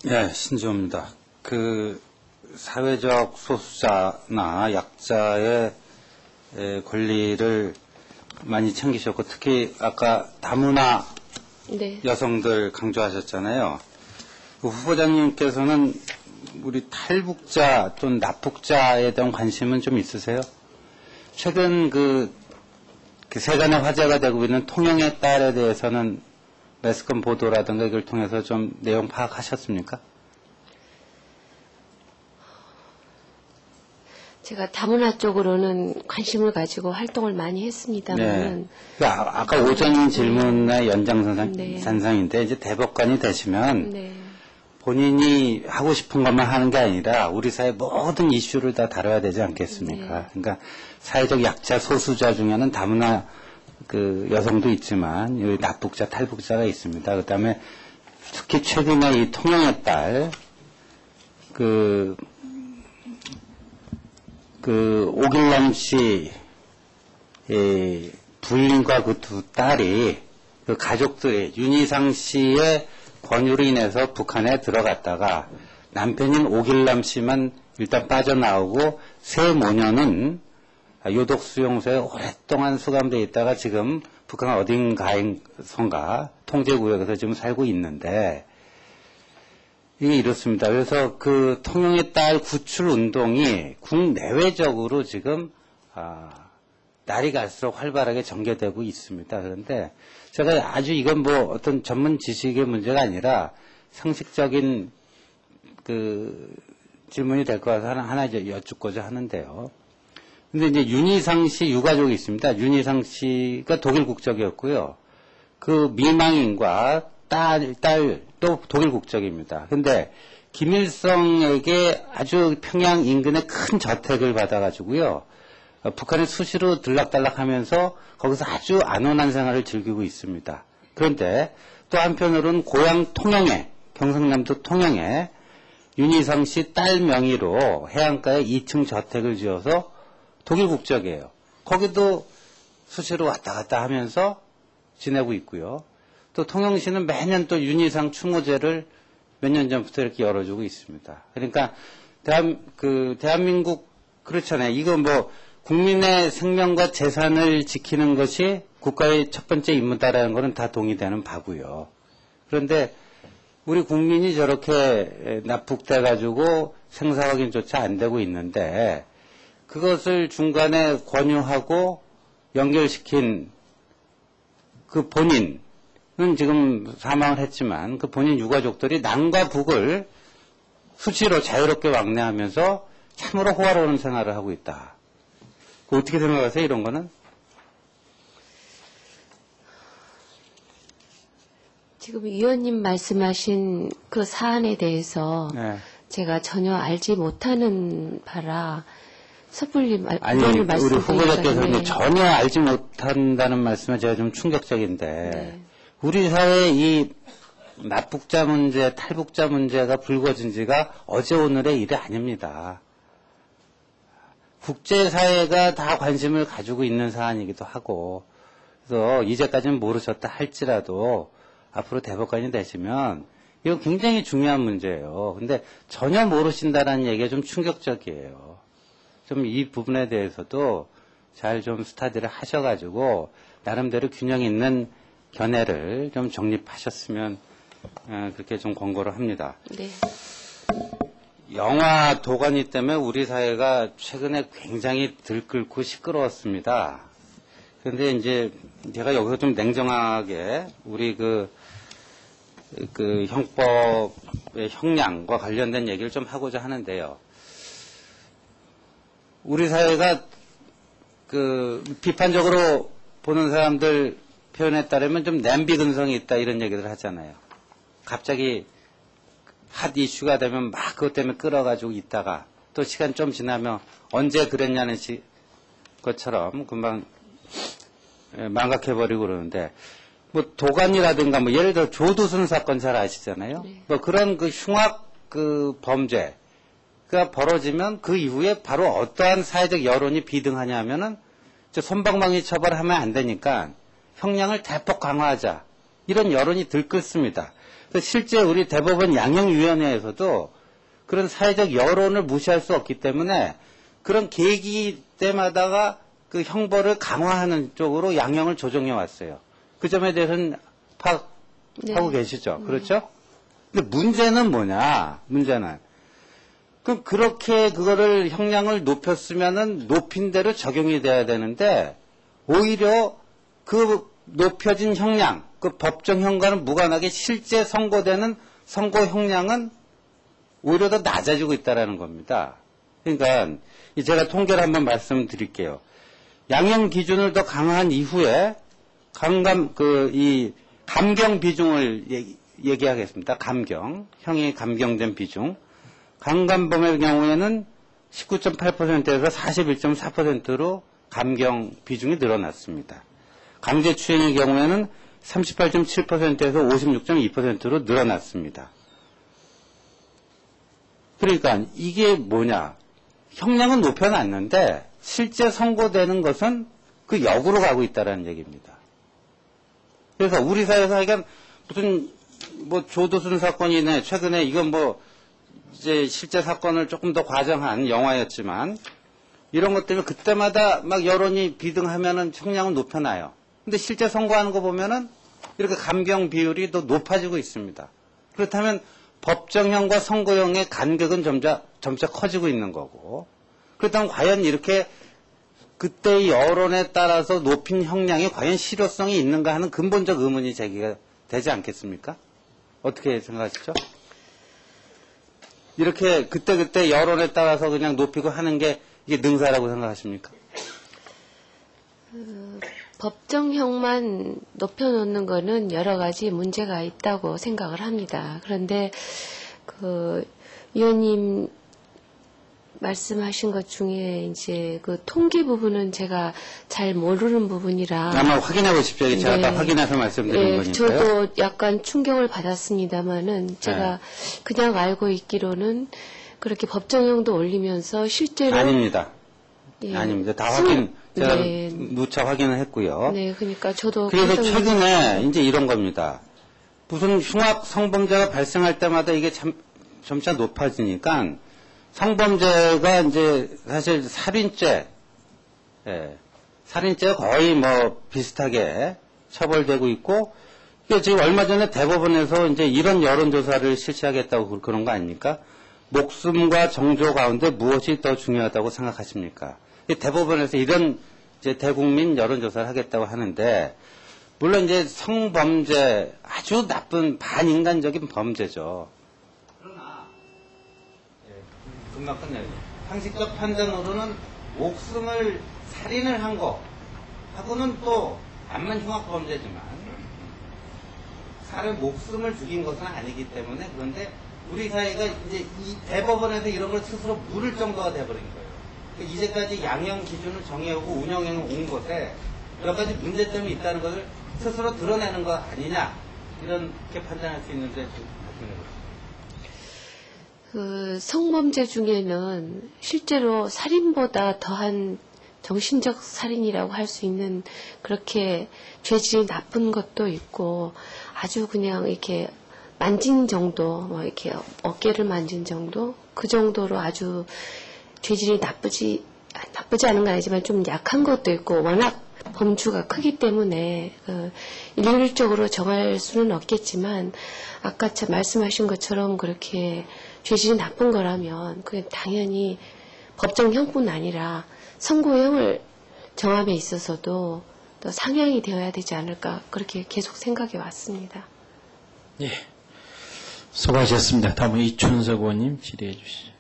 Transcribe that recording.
네, 신지호입니다. 사회적 소수자나 약자의 권리를 많이 챙기셨고, 특히 아까 다문화 네. 여성들 강조하셨잖아요. 후보자님께서는 우리 탈북자 또는 납북자에 대한 관심은 좀 있으세요? 최근 세간의 화제가 되고 있는 통영의 딸에 대해서는 매스컴 보도라든가 이걸 통해서 좀 내용 파악하셨습니까? 제가 다문화 쪽으로는 관심을 가지고 활동을 많이 했습니다만. 네. 아까 오전 질문의 연장선상인데, 이제 대법관이 되시면 네. 본인이 하고 싶은 것만 하는 게 아니라 우리 사회 모든 이슈를 다 다뤄야 되지 않겠습니까? 네. 그러니까 사회적 약자 소수자 중에는 다문화 여성도 있지만 여기 납북자, 탈북자가 있습니다. 그다음에 특히 최근에 이 통영의 딸 오길남 씨 부인과 그 두 딸이 그 가족들이 윤희상 씨의 권유로 인해서 북한에 들어갔다가 남편인 오길남 씨만 일단 빠져나오고 세 모녀는 요독수용소에 오랫동안 수감되어 있다가 지금 북한 어딘가에선가 통제구역에서 지금 살고 있는데 이게 이렇습니다. 그래서 그 통영의 딸 구출 운동이 국내외적으로 지금 날이 갈수록 활발하게 전개되고 있습니다. 그런데 제가 아주 이건 어떤 전문 지식의 문제가 아니라 상식적인 질문이 될 것 같아서 하나 이제 여쭙고자 하는데요. 근데 이제 윤희상 씨 유가족이 있습니다. 윤희상 씨가 독일 국적이었고요. 그 미망인과 딸도 독일 국적입니다. 근데 김일성에게 아주 평양 인근에 큰 저택을 받아가지고요. 북한에 수시로 들락달락하면서 거기서 아주 안온한 생활을 즐기고 있습니다. 그런데 또 한편으로는 고향 통영에, 경상남도 통영에 윤희상 씨 딸 명의로 해안가에 2층 저택을 지어서 독일 국적이에요. 거기도 수시로 왔다 갔다 하면서 지내고 있고요. 또 통영시는 매년 또 윤희상 추모제를 몇 년 전부터 이렇게 열어주고 있습니다. 그러니까 대한민국 그렇잖아요. 이거 국민의 생명과 재산을 지키는 것이 국가의 첫 번째 임무다라는 것은 다 동의되는 바고요. 그런데 우리 국민이 저렇게 납북돼가지고 생사 확인조차 안 되고 있는데 그것을 중간에 권유하고 연결시킨 그 본인은 지금 사망을 했지만 그 본인 유가족들이 남과 북을 수시로 자유롭게 왕래하면서 참으로 호화로운 생활을 하고 있다. 어떻게 생각하세요, 이런 거는? 지금 의원님 말씀하신 그 사안에 대해서 네. 제가 전혀 알지 못하는 바라 섣불리 아니, 우리 후보자께서는 네. 전혀 알지 못한다는 말씀은 제가 좀 충격적인데 네. 우리 사회의 이 납북자 문제, 탈북자 문제가 불거진 지가 어제 오늘의 일이 아닙니다. 국제사회가 다 관심을 가지고 있는 사안이기도 하고 그래서 이제까지는 모르셨다 할지라도 앞으로 대법관이 되시면 이거 굉장히 중요한 문제예요. 근데 전혀 모르신다라는 얘기가 좀 충격적이에요. 좀 이 부분에 대해서도 잘 좀 스타디를 하셔가지고 나름대로 균형 있는 견해를 좀 정립하셨으면 그렇게 좀 권고를 합니다. 네. 영화 도가니 때문에 우리 사회가 최근에 굉장히 들끓고 시끄러웠습니다. 그런데 이제 제가 여기서 좀 냉정하게 우리 형법의 형량과 관련된 얘기를 좀 하고자 하는데요. 우리 사회가 비판적으로 보는 사람들 표현에 따르면 좀 냄비 근성이 있다 이런 얘기를 하잖아요. 갑자기 핫 이슈가 되면 막 그것 때문에 끌어가지고 있다가 또 시간 좀 지나면 언제 그랬냐는 것처럼 금방 망각해버리고 그러는데 도관이라든가 예를 들어 조두순 사건 잘 아시잖아요. 네. 그런 흉악 범죄가 벌어지면 그 이후에 바로 어떠한 사회적 여론이 비등하냐면은 솜방망이 처벌하면 안 되니까 형량을 대폭 강화하자 이런 여론이 들끓습니다. 실제 우리 대법원 양형위원회에서도 그런 사회적 여론을 무시할 수 없기 때문에 그런 계기 때마다가 그 형벌을 강화하는 쪽으로 양형을 조정해 왔어요. 그 점에 대해서는 파악하고 계시죠? 그렇죠? 근데 문제는 뭐냐? 문제는. 그럼 그렇게 그거를 형량을 높였으면은 높인 대로 적용이 돼야 되는데 오히려 그 높여진 형량, 그 법정형과는 무관하게 실제 선고되는 선고 형량은 오히려 더 낮아지고 있다라는 겁니다. 그러니까 제가 통계를 한번 말씀드릴게요. 양형 기준을 더 강화한 이후에 이 감경 비중을 얘기하겠습니다. 감경, 형이 감경된 비중. 강간범의 경우에는 19.8%에서 41.4%로 감경 비중이 늘어났습니다. 강제추행의 경우에는 38.7%에서 56.2%로 늘어났습니다. 그러니까 이게 뭐냐? 형량은 높여놨는데 실제 선고되는 것은 그 역으로 가고 있다는 얘기입니다. 그래서 우리 사회에서 하여간 무슨 뭐 조두순 사건이네 최근에 이건 뭐 이제 실제 사건을 조금 더 과장한 영화였지만 이런 것 때문에 그때마다 막 여론이 비등하면은 형량을 높여놔요. 근데 실제 선고하는 거 보면은 이렇게 감경 비율이 더 높아지고 있습니다. 그렇다면 법정형과 선고형의 간격은 점차 커지고 있는 거고 그렇다면 과연 이렇게 그때의 여론에 따라서 높인 형량이 과연 실효성이 있는가 하는 근본적 의문이 제기가 되지 않겠습니까? 어떻게 생각하시죠? 이렇게 그때 여론에 따라서 그냥 높이고 하는 게 이게 능사라고 생각하십니까? 법정형만 높여놓는 거는 여러 가지 문제가 있다고 생각을 합니다. 그런데 그 위원님 말씀하신 것 중에 이제 그 통계 부분은 제가 잘 모르는 부분이라 아마 확인해 보십시오. 제가 네. 다 확인해서 말씀드리는 거니까요. 저도 약간 충격을 받았습니다만은 제가 그냥 알고 있기로는 그렇게 법정형도 올리면서 실제로 아닙니다. 예, 아닙니다. 다 확인 제가 네. 누차 확인을 했고요. 네, 그러니까 저도 그래서 깜짝 최근에 이제 이런 겁니다. 무슨 흉악 성범죄가 발생할 때마다 이게 점차 높아지니까 성범죄가 이제 사실 살인죄, 살인죄가 거의 뭐 비슷하게 처벌되고 있고, 지금 얼마 전에 대법원에서 이제 이런 여론조사를 실시하겠다고 그런 거 아닙니까? 목숨과 정조 가운데 무엇이 더 중요하다고 생각하십니까? 대법원에서 이런 이제 대국민 여론조사를 하겠다고 하는데, 물론 이제 성범죄 아주 나쁜 반인간적인 범죄죠. 그러나 금방 끝내요. 상식적 판단으로는 목숨을 살인을 한 거 하고는 또 암만 흉악범죄지만 사람 목숨을 죽인 것은 아니기 때문에 그런데 우리 사회가 이제 이 대법원에서 이런 걸 스스로 물을 정도가 돼버린 거예요. 그러니까 이제까지 양형 기준을 정해오고 운영해 온 것에 몇 가지 문제점이 있다는 것을 스스로 드러내는 거 아니냐 이렇게 판단할 수 있는데 그 성범죄 중에는 실제로 살인보다 더한 정신적 살인이라고 할 수 있는 그렇게 죄질이 나쁜 것도 있고 아주 그냥 이렇게 만진 정도, 뭐 이렇게 어깨를 만진 정도, 그 정도로 아주 죄질이 나쁘지 않은 건 아니지만 좀 약한 것도 있고 워낙 범주가 크기 때문에 일률적으로 정할 수는 없겠지만 아까 말씀하신 것처럼 그렇게 죄질이 나쁜 거라면 그게 당연히 법정형뿐 아니라 선고형을 정함에 있어서도 또 상향이 되어야 되지 않을까 그렇게 계속 생각해 왔습니다. 예, 수고하셨습니다. 다음은 이춘석 의원님 질의해 주시죠.